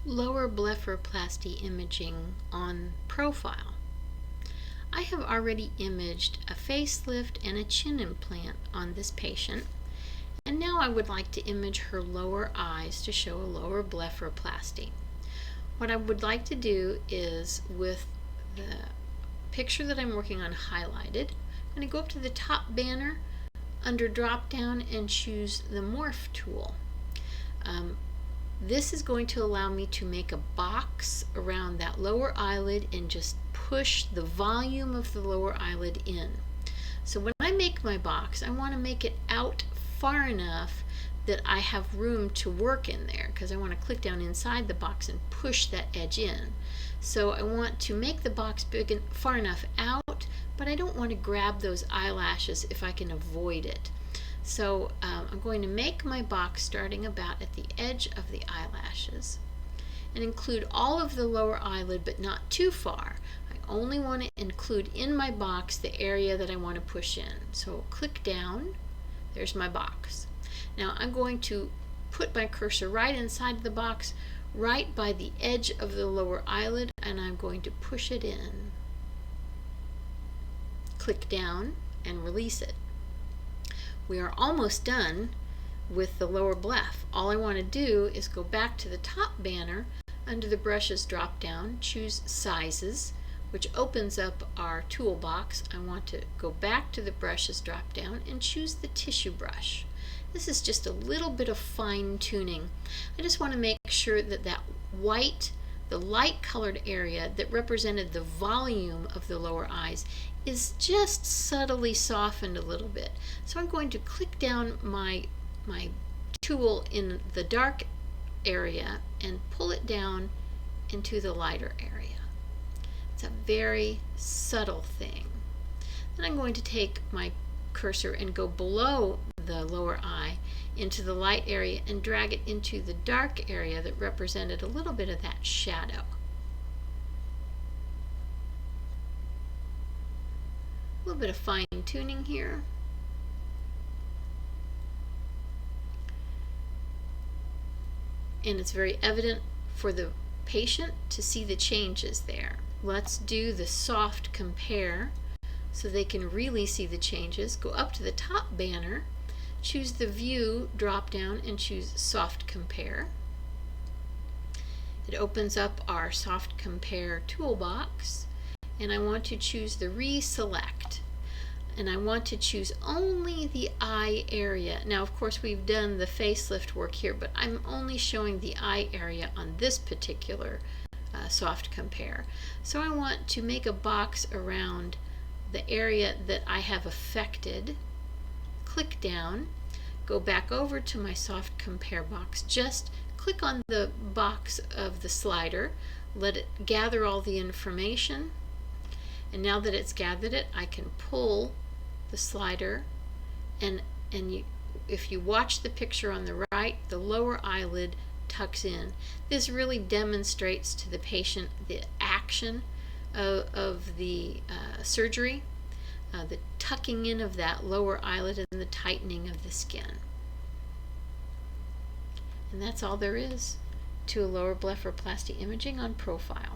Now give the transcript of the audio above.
Lower blepharoplasty imaging on profile. I have already imaged a facelift and a chin implant on this patient, and now I would like to image her lower eyes to show a lower blepharoplasty. What I would like to do is, with the picture that I'm working on highlighted, I'm going to go up to the top banner under drop down and choose the morph tool. This is going to allow me to make a box around that lower eyelid and just push the volume of the lower eyelid in. So when I make my box, I want to make it out far enough that I have room to work in there, because I want to click down inside the box and push that edge in. So I want to make the box big and far enough out, but I don't want to grab those eyelashes if I can avoid it. So I'm going to make my box starting about at the edge of the eyelashes and include all of the lower eyelid, but not too far. I only want to include in my box the area that I want to push in. So click down, there's my box. Now I'm going to put my cursor right inside the box, right by the edge of the lower eyelid, and I'm going to push it in. Click down and release it. We are almost done with the lower bleph. All I want to do is go back to the top banner under the brushes drop down, choose sizes, which opens up our toolbox. I want to go back to the brushes drop down and choose the tissue brush. This is just a little bit of fine tuning. I just want to make sure that that white, the light colored area that represented the volume of the lower eyes, is just subtly softened a little bit. So I'm going to click down my tool in the dark area and pull it down into the lighter area. It's a very subtle thing. Then I'm going to take my cursor and go below the lower eye into the light area and drag it into the dark area that represented a little bit of that shadow. A little bit of fine tuning here. And it's very evident for the patient to see the changes there. Let's do the soft compare so they can really see the changes. Go up to the top banner, choose the view drop down and choose soft compare. It opens up our soft compare toolbox, and I want to choose the reselect, and I want to choose only the eye area. Now of course we've done the facelift work here, but I'm only showing the eye area on this particular soft compare. So I want to make a box around the area that I have affected. Click down, go back over to my soft compare box, just click on the box of the slider, let it gather all the information, and now that it's gathered it, I can pull the slider, and if you watch the picture on the right, the lower eyelid tucks in. This really demonstrates to the patient the action of the surgery, the tucking in of that lower eyelid and the tightening of the skin. And that's all there is to a lower blepharoplasty imaging on profile.